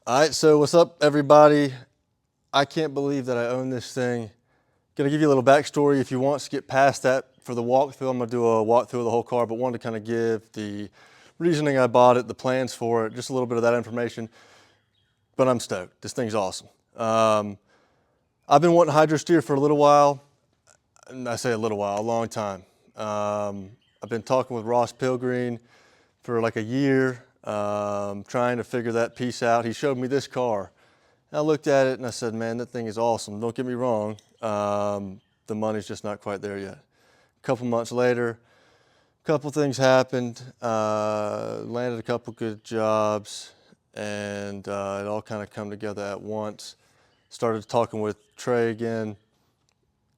All right, so what's up, everybody? I can't believe that I own this thing. Gonna give you a little backstory. If you want to skip past that for the walkthrough, I'm gonna do a walkthrough of the whole car, but wanted to kind of give the reasoning I bought it, the plans for it, just a little bit of that information. But I'm stoked. This thing's awesome. I've been wanting hydro steer for a little while. And I say a little while, a long time. I've been talking with Pilgreen for like a year, trying to figure that piece out. He showed me this car. I looked at it and I said, man, that thing is awesome. Don't get me wrong. The money's just not quite there yet. A couple months later, a couple things happened, landed a couple good jobs, and it all kind of come together at once. Started talking with Trey again,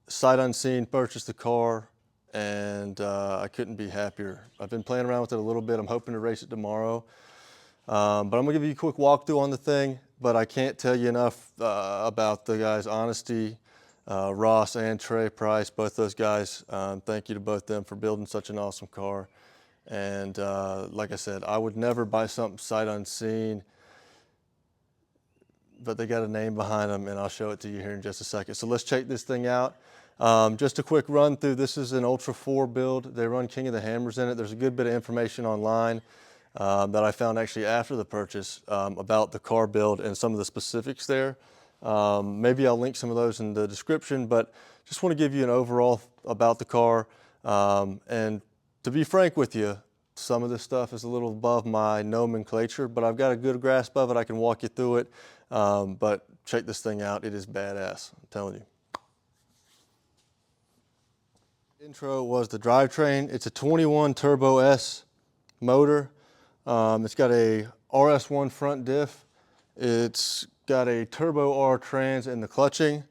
sight unseen, purchased the car, and I couldn't be happier. I've been playing around with it a little bit. I'm hoping to race it tomorrow. But I'm gonna give you a quick walkthrough on the thing, but I can't tell you enough about the guys' honesty. Ross and Trey Price, both those guys, thank you to both them for building such an awesome car. And like I said, I would never buy something sight unseen, but they got a name behind them, and I'll show it to you here in just a second. So let's check this thing out. Just a quick run through. This is an Ultra 4 build. They run King of the Hammers in it. There's a good bit of information online that I found actually after the purchase about the car build and some of the specifics there. Maybe I'll link some of those in the description, but just want to give you an overall about the car. And to be frank with you, some of this stuff is a little above my nomenclature, but I've got a good grasp of it. I can walk you through it. But check this thing out. It is badass, I'm telling you. Intro was the drivetrain. It's a 21 Turbo S motor. It's got a RS1 front diff. It's got a Turbo R trans in the clutching.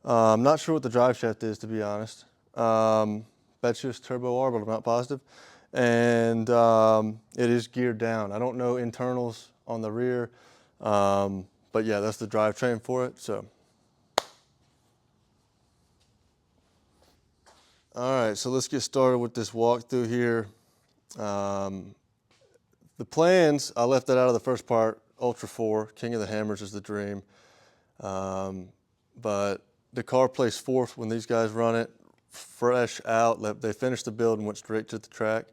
I'm not sure what the drive shaft is, to be honest. That's just Turbo R, but I'm not positive. And it is geared down. I don't know internals on the rear, but yeah, that's the drivetrain for it. So, all right, so let's get started with this walkthrough here. The plans, I left that out of the first part. Ultra 4, King of the Hammers is the dream. But the car placed fourth when these guys run it, fresh out. They finished the build and went straight to the track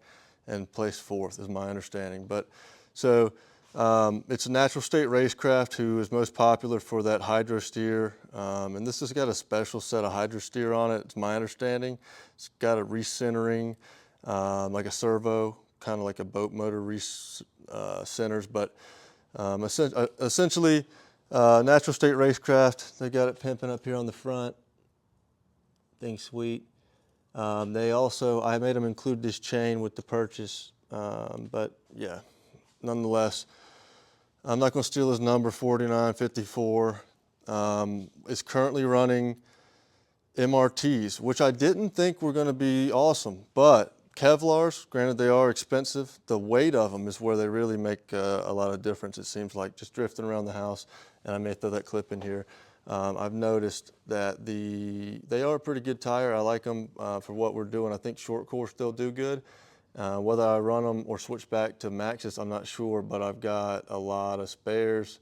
and placed fourth, is my understanding. But so it's a natural state racecraft who is most popular for that hydro steer. And this has got a special set of hydro steer on it, it's my understanding. It's got a recentering, like a servo, kind of like a boat motor centers, but essentially natural state racecraft. They got it pimping up here on the front. Thing's sweet. They also, I made them include this chain with the purchase, but yeah, nonetheless, I'm not going to steal his number, 4954. It's currently running MRTs, which I didn't think were going to be awesome, but Kevlars, granted they are expensive, the weight of them is where they really make a lot of difference, it seems like, just drifting around the house. And I may throw that clip in here. I've noticed that they are a pretty good tire. I like them for what we're doing. I think short course they'll do good. Whether I run them or switch back to Maxxis, I'm not sure, but I've got a lot of spares,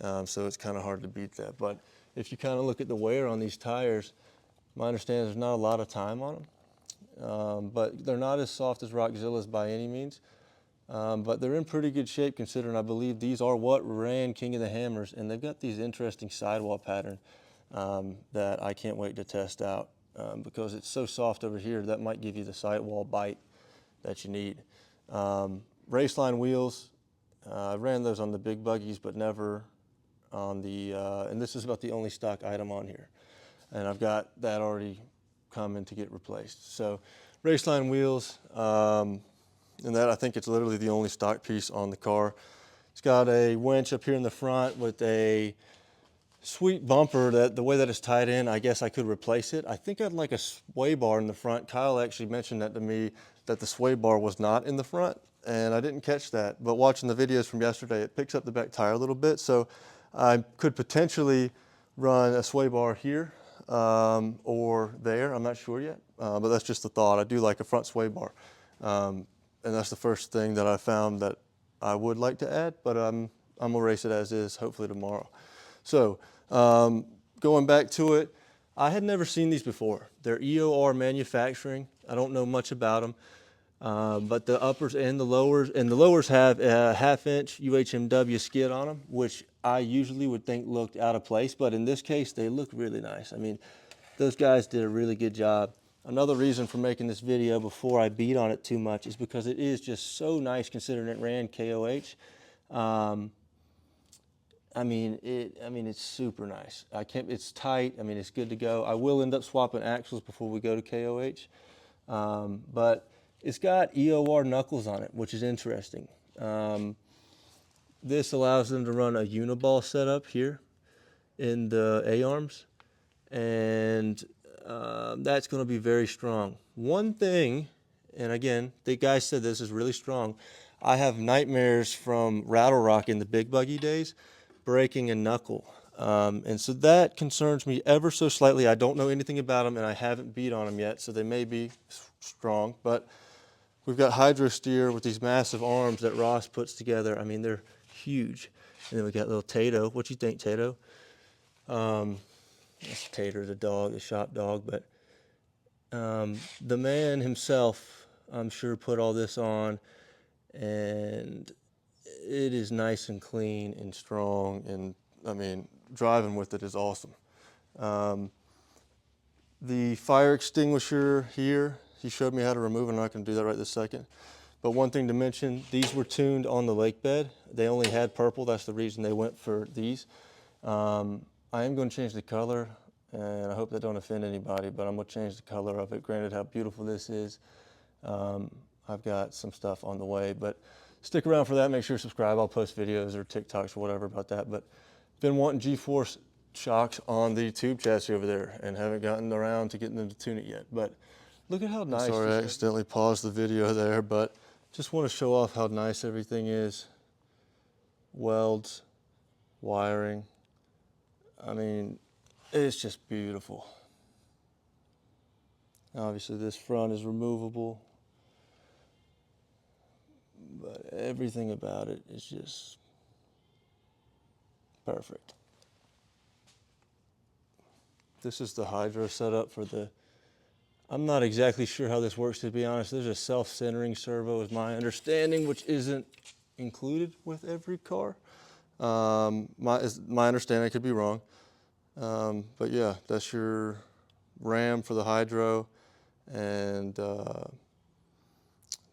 so it's kind of hard to beat that. But if you kind of look at the wear on these tires, my understanding is there's not a lot of time on them. But they're not as soft as Rockzilla's by any means. But they're in pretty good shape considering I believe these are what ran King of the Hammers, and they've got these interesting sidewall pattern that I can't wait to test out because it's so soft over here that might give you the sidewall bite that you need. Raceline wheels, I ran those on the big buggies but never on the, and this is about the only stock item on here. And I've got that already coming to get replaced. So raceline wheels, and that I think it's literally the only stock piece on the car. It's got a winch up here in the front with a sweet bumper that the way that it's tied in, I guess I could replace it. I think I'd like a sway bar in the front. Kyle actually mentioned that to me, that the sway bar was not in the front, and I didn't catch that. But watching the videos from yesterday, it picks up the back tire a little bit. So I could potentially run a sway bar here or there. I'm not sure yet, but that's just a thought. I do like a front sway bar. And that's the first thing that I found that I would like to add, but I'm I'm gonna race it as is, hopefully tomorrow. So going back to it, I had never seen these before. They're EOR manufacturing. I don't know much about them, but the uppers and the lowers have a 1/2 inch UHMW skid on them, which I usually would think looked out of place, but in this case, they look really nice. I mean, those guys did a really good job. Another reason for making this video before I beat on it too much is because it is just so nice considering it ran KOH. I mean, it's super nice. It's tight. I mean, it's good to go. I will end up swapping axles before we go to KOH, but it's got EOR knuckles on it, which is interesting. This allows them to run a uniball setup here in the A-arms, and that's going to be very strong. One thing, and again, the guy said this is really strong. I have nightmares from Rattle Rock in the big buggy days, breaking a knuckle. And so that concerns me ever so slightly. I don't know anything about them, and I haven't beat on them yet, so they may be strong. But we've got Hydro Steer with these massive arms that Ross puts together. I mean, they're huge. And then we got little Tato. What you think, Tato? That's Tater, the dog, the shop dog. But the man himself, I'm sure, put all this on, and it is nice and clean and strong, and I mean, driving with it is awesome. The fire extinguisher here, he showed me how to remove it. I'm not going to do that right this second. But one thing to mention, these were tuned on the lake bed. They only had purple. That's the reason they went for these. I am going to change the color, and I hope that don't offend anybody, but I'm going to change the color of it. Granted how beautiful this is, I've got some stuff on the way, but stick around for that. Make sure to subscribe. I'll post videos or TikToks or whatever about that. But been wanting GForce shocks on the tube chassis over there and haven't gotten around to getting them to tune it yet. But look at how nice. Sorry, I accidentally paused the video there, but just want to show off how nice everything is. Welds, wiring. I mean, it's just beautiful. Obviously this front is removable, but everything about it is just perfect. This is the hydro setup for the, I'm not exactly sure how this works, to be honest. There's a self-centering servo is my understanding, which isn't included with every car. My understanding, I could be wrong. But yeah, that's your ram for the hydro, and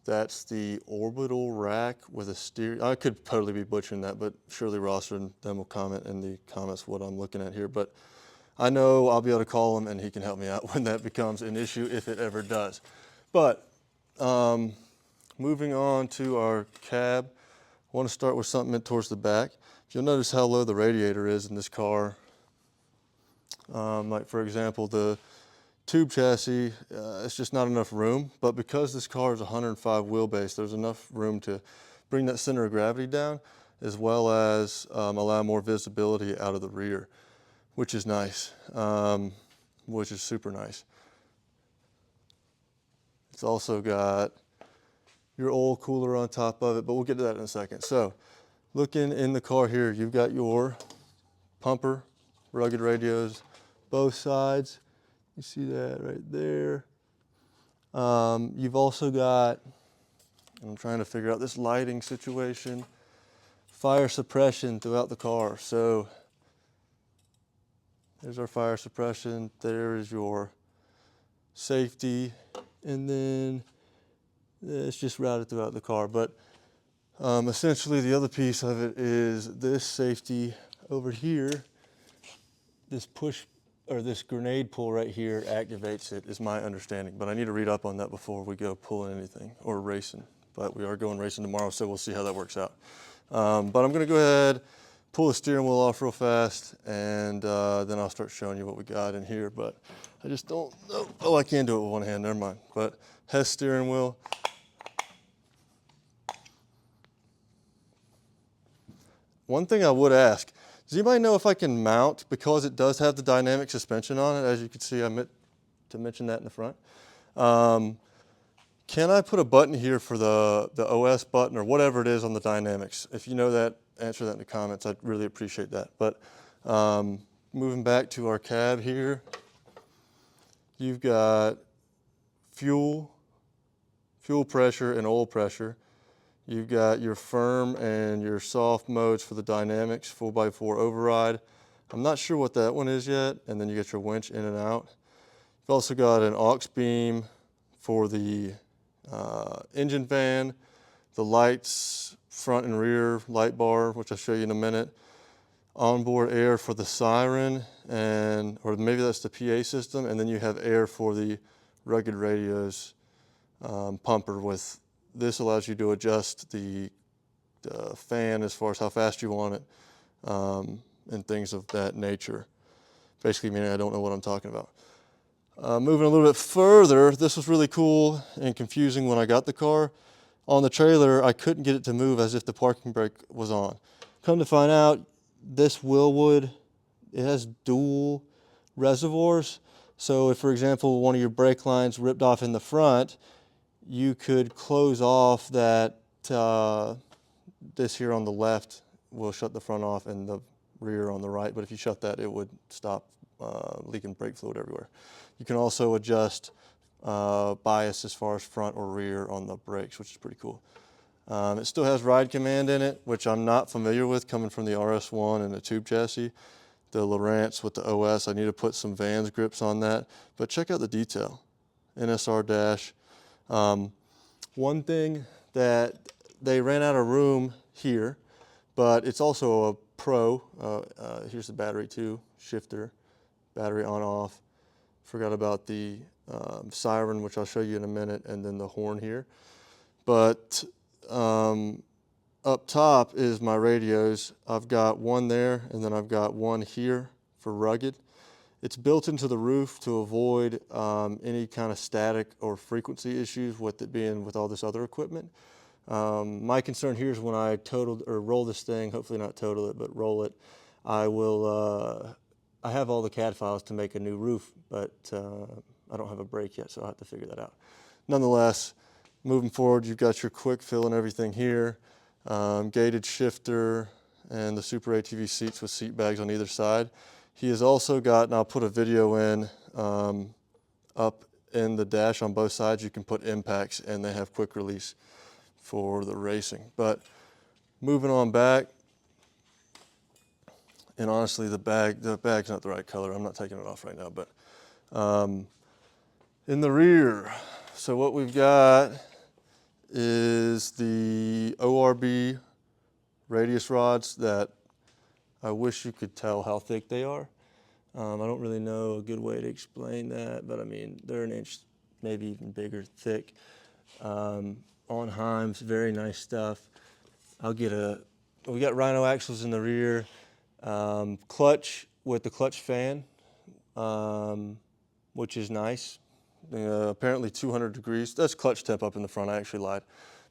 that's the orbital rack with a steer. I could totally be butchering that, but surely Ross and them will comment in the comments what I'm looking at here. But I know I'll be able to call him and he can help me out when that becomes an issue, if it ever does. But moving on to our cab, I want to start with something towards the back. You'll notice how low the radiator is in this car. Like for example, the tube chassis, it's just not enough room, but because this car is 105 wheelbase, there's enough room to bring that center of gravity down, as well as allow more visibility out of the rear, which is nice, which is super nice. It's also got your oil cooler on top of it, but we'll get to that in a second. So looking in the car here, you've got your pumper, rugged radios, both sides. You see that right there. You've also got, I'm trying to figure out this lighting situation, fire suppression throughout the car. So there's our fire suppression, there is your safety, and then it's just routed throughout the car. But essentially the other piece of it is this safety over here, this push, or this grenade pull right here activates it, is my understanding. But I need to read up on that before we go pulling anything or racing. But we are going racing tomorrow, so we'll see how that works out. But I'm gonna go ahead, pull the steering wheel off real fast, and then I'll start showing you what we got in here. But I just don't know. Oh, I can do it with one hand, never mind. But HESS steering wheel. One thing I would ask, does anybody know if I can mount, because it does have the dynamic suspension on it, as you can see, I meant to mention that in the front. Can I put a button here for the OS button or whatever it is on the Dynamix? If you know that, answer that in the comments, I'd really appreciate that. But moving back to our cab here, you've got fuel pressure and oil pressure. You've got your firm and your soft modes for the Dynamix 4x4 override. I'm not sure what that one is yet, and then you get your winch in and out. You've also got an aux beam for the engine fan, the lights, front and rear light bar, which I'll show you in a minute, onboard air for the siren, or maybe that's the PA system, and then you have air for the rugged radios pumper. With this allows you to adjust the fan as far as how fast you want it, and things of that nature. Basically meaning I don't know what I'm talking about. Moving a little bit further, this was really cool and confusing when I got the car. On the trailer, I couldn't get it to move as if the parking brake was on. Come to find out, this Willwood, it has dual reservoirs. So if, for example, one of your brake lines ripped off in the front, you could close off that, this here on the left will shut the front off and the rear on the right, but if you shut that, it would stop leaking brake fluid everywhere. You can also adjust bias as far as front or rear on the brakes, which is pretty cool. It still has ride command in it, which I'm not familiar with coming from the RS1 and the tube chassis. The Lowrance with the OS, I need to put some Vans grips on that, but check out the detail. NSR dash. One thing that they ran out of room here, but it's also a Pro. Here's the battery too, shifter, battery on off. Forgot about the siren, which I'll show you in a minute, and then the horn here. But up top is my radios. I've got one there, and then I've got one here for rugged. It's built into the roof to avoid any kind of static or frequency issues with it being with all this other equipment. My concern here is when I roll this thing, hopefully not total it, but roll it, I will, I have all the CAD files to make a new roof, but I don't have a brake yet, so I'll have to figure that out. Nonetheless, moving forward, you've got your quick fill and everything here, gated shifter, and the Super ATV seats with seat bags on either side. He has also got, and I'll put a video in, up in the dash on both sides, you can put impacts, and they have quick release for the racing. But moving on back, and honestly the bag's not the right color. I'm not taking it off right now, but in the rear, so what we've got is the ORB radius rods that I wish you could tell how thick they are. I don't really know a good way to explain that, but I mean, they're an inch, maybe even bigger, thick. On Heims, very nice stuff. We got Rhino axles in the rear, clutch with the clutch fan, which is nice. Apparently 200 degrees. That's clutch temp up in the front, I actually lied.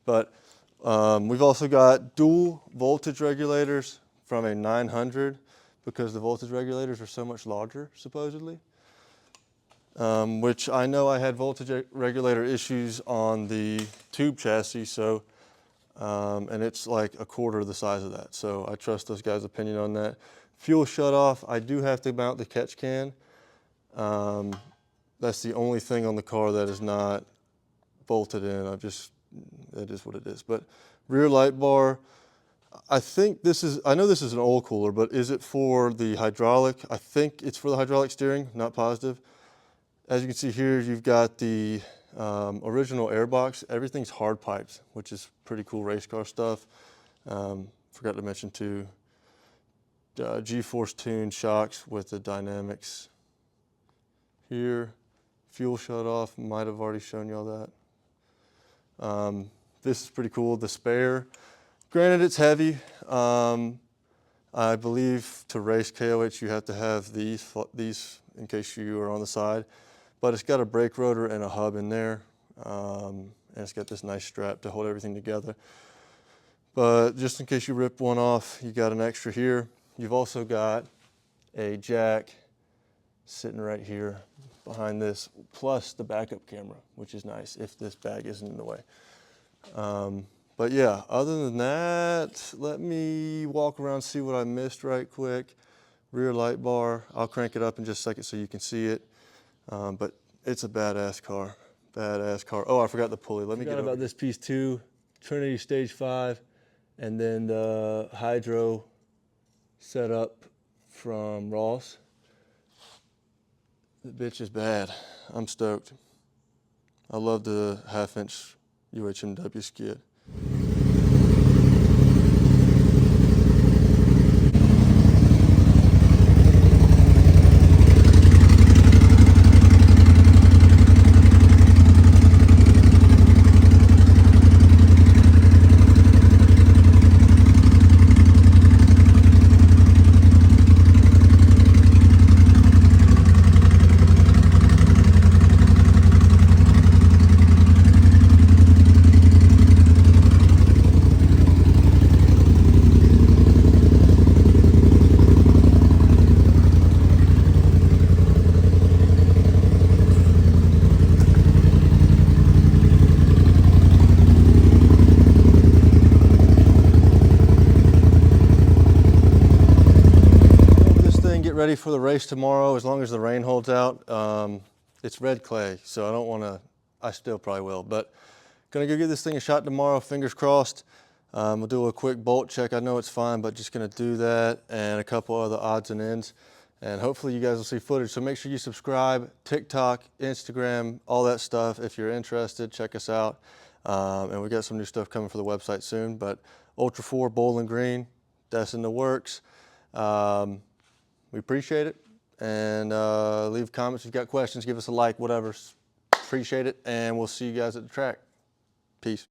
But we've also got dual voltage regulators from a 900 because the voltage regulators are so much larger, supposedly. Which I know I had voltage regulator issues on the tube chassis, so, and it's like a quarter of the size of that. So I trust those guys' opinion on that. Fuel shut off, I do have to mount the catch can. That's the only thing on the car that is not bolted in. It is what it is. But rear light bar, I know this is an oil cooler, but is it for the hydraulic? I think it's for the hydraulic steering, not positive. As you can see here, you've got the original airbox. Everything's hard piped, which is pretty cool race car stuff. Forgot to mention too, GForce tuned shocks with the Dynamix here. Fuel shut off, might have already shown y'all that. This is pretty cool, the spare. Granted, it's heavy. I believe to race KOH, you have to have these in case you are on the side. But it's got a brake rotor and a hub in there. And it's got this nice strap to hold everything together. But just in case you rip one off, you got an extra here. You've also got a jack sitting right here behind this, plus the backup camera, which is nice if this bag isn't in the way. But yeah, other than that, let me walk around, see what I missed right quick. Rear light bar, I'll crank it up in just a second so you can see it. But it's a badass car, badass car. Oh, I forgot the pulley. Let me get about this piece too. Trinity Stage 5, and then the Hydro setup from Ross. The bitch is bad. I'm stoked. I love the 1/2-inch UHMW skid. Ready for the race tomorrow, as long as the rain holds out. It's red clay, so I don't want to, I still probably will, but gonna go give this thing a shot tomorrow, fingers crossed. We'll do a quick bolt check. I know it's fine, but just gonna do that and a couple other odds and ends, and hopefully you guys will see footage. So make sure you subscribe, TikTok, Instagram, all that stuff. If you're interested, check us out. And we got some new stuff coming for the website soon, but Ultra 4 Bowling Green, that's in the works. We appreciate it, and leave comments if you've got questions, give us a like, whatever. Appreciate it, and we'll see you guys at the track. Peace.